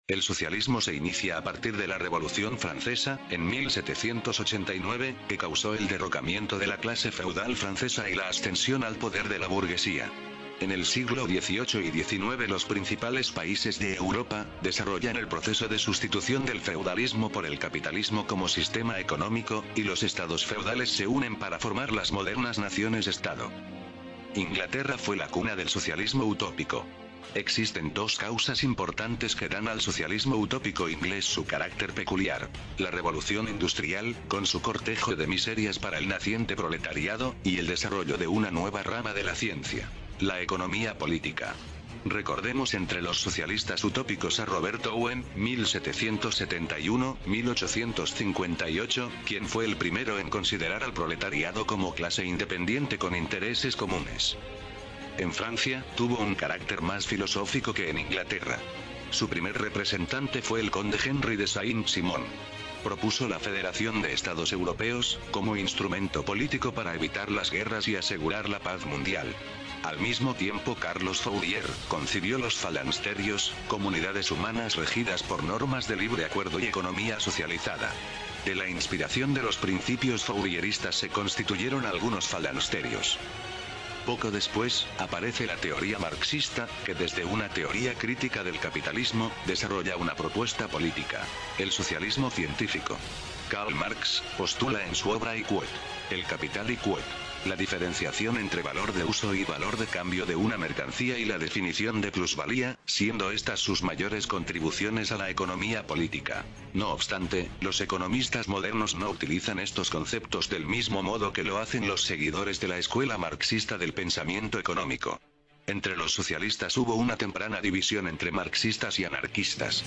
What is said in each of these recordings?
El socialismo se inicia a partir de la Revolución Francesa, en 1789, que causó el derrocamiento de la clase feudal francesa y la ascensión al poder de la burguesía. En el siglo XVIII y XIX los principales países de Europa desarrollan el proceso de sustitución del feudalismo por el capitalismo como sistema económico, y los estados feudales se unen para formar las modernas naciones-estado. Inglaterra fue la cuna del socialismo utópico. Existen dos causas importantes que dan al socialismo utópico inglés su carácter peculiar: la revolución industrial, con su cortejo de miserias para el naciente proletariado, y el desarrollo de una nueva rama de la ciencia, la economía política. Recordemos entre los socialistas utópicos a Robert Owen, 1771-1858, quien fue el primero en considerar al proletariado como clase independiente con intereses comunes. En Francia, tuvo un carácter más filosófico que en Inglaterra. Su primer representante fue el conde Henry de Saint-Simon. Propuso la Federación de Estados Europeos, como instrumento político para evitar las guerras y asegurar la paz mundial. Al mismo tiempo, Carlos Fourier concibió los falansterios, comunidades humanas regidas por normas de libre acuerdo y economía socializada. De la inspiración de los principios fourieristas se constituyeron algunos falansterios. Poco después, aparece la teoría marxista, que desde una teoría crítica del capitalismo, desarrolla una propuesta política: el socialismo científico. Karl Marx postula en su obra Equod, el capital y Quod, la diferenciación entre valor de uso y valor de cambio de una mercancía y la definición de plusvalía, siendo estas sus mayores contribuciones a la economía política. No obstante, los economistas modernos no utilizan estos conceptos del mismo modo que lo hacen los seguidores de la escuela marxista del pensamiento económico. Entre los socialistas hubo una temprana división entre marxistas y anarquistas.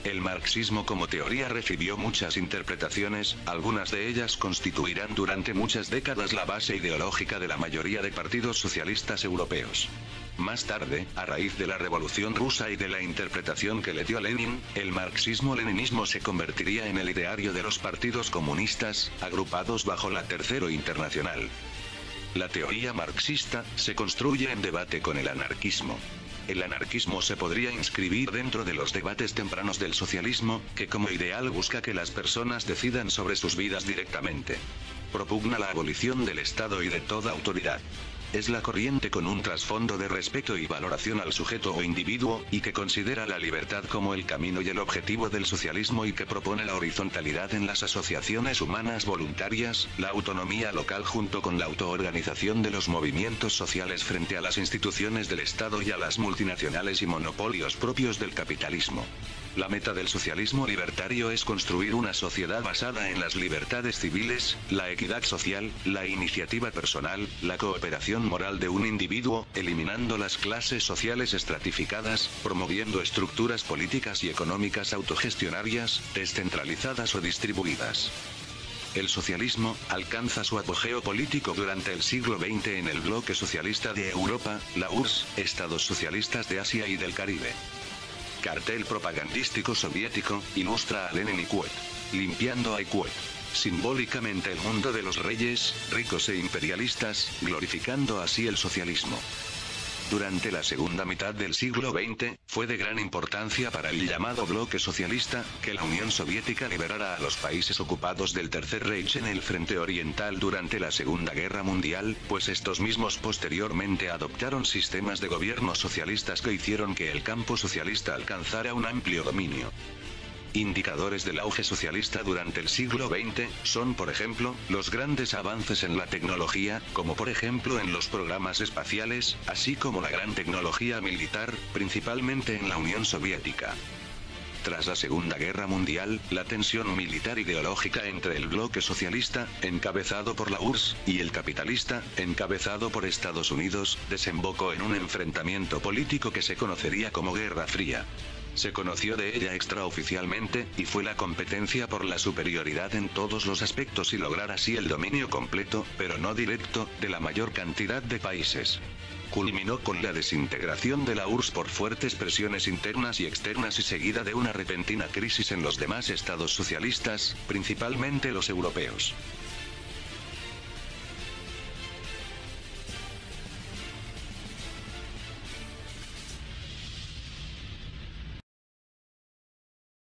El marxismo como teoría recibió muchas interpretaciones, algunas de ellas constituirán durante muchas décadas la base ideológica de la mayoría de partidos socialistas europeos. Más tarde, a raíz de la Revolución Rusa y de la interpretación que le dio Lenin, el marxismo-leninismo se convertiría en el ideario de los partidos comunistas, agrupados bajo la Tercero Internacional. La teoría marxista se construye en debate con el anarquismo. El anarquismo se podría inscribir dentro de los debates tempranos del socialismo, que como ideal busca que las personas decidan sobre sus vidas directamente. Propugna la abolición del Estado y de toda autoridad. Es la corriente con un trasfondo de respeto y valoración al sujeto o individuo, y que considera la libertad como el camino y el objetivo del socialismo, y que propone la horizontalidad en las asociaciones humanas voluntarias, la autonomía local junto con la autoorganización de los movimientos sociales frente a las instituciones del Estado y a las multinacionales y monopolios propios del capitalismo. La meta del socialismo libertario es construir una sociedad basada en las libertades civiles, la equidad social, la iniciativa personal, la cooperación moral de un individuo, eliminando las clases sociales estratificadas, promoviendo estructuras políticas y económicas autogestionarias, descentralizadas o distribuidas. El socialismo alcanza su apogeo político durante el siglo XX en el bloque socialista de Europa, la URSS, Estados socialistas de Asia y del Caribe. Cartel propagandístico soviético, ilustra a Lenin y Quod, limpiando a Quod. Simbólicamente el mundo de los reyes, ricos e imperialistas, glorificando así el socialismo. Durante la segunda mitad del siglo XX, fue de gran importancia para el llamado bloque socialista, que la Unión Soviética liberara a los países ocupados del Tercer Reich en el frente oriental durante la Segunda Guerra Mundial, pues estos mismos posteriormente adoptaron sistemas de gobierno socialistas que hicieron que el campo socialista alcanzara un amplio dominio. Indicadores del auge socialista durante el siglo XX son, por ejemplo, los grandes avances en la tecnología, como por ejemplo en los programas espaciales, así como la gran tecnología militar, principalmente en la Unión Soviética. Tras la Segunda Guerra Mundial, la tensión militar ideológica entre el bloque socialista, encabezado por la URSS, y el capitalista, encabezado por Estados Unidos, desembocó en un enfrentamiento político que se conocería como Guerra Fría. Se conoció de ella extraoficialmente, y fue la competencia por la superioridad en todos los aspectos y lograr así el dominio completo, pero no directo, de la mayor cantidad de países. Culminó con la desintegración de la URSS por fuertes presiones internas y externas y seguida de una repentina crisis en los demás estados socialistas, principalmente los europeos.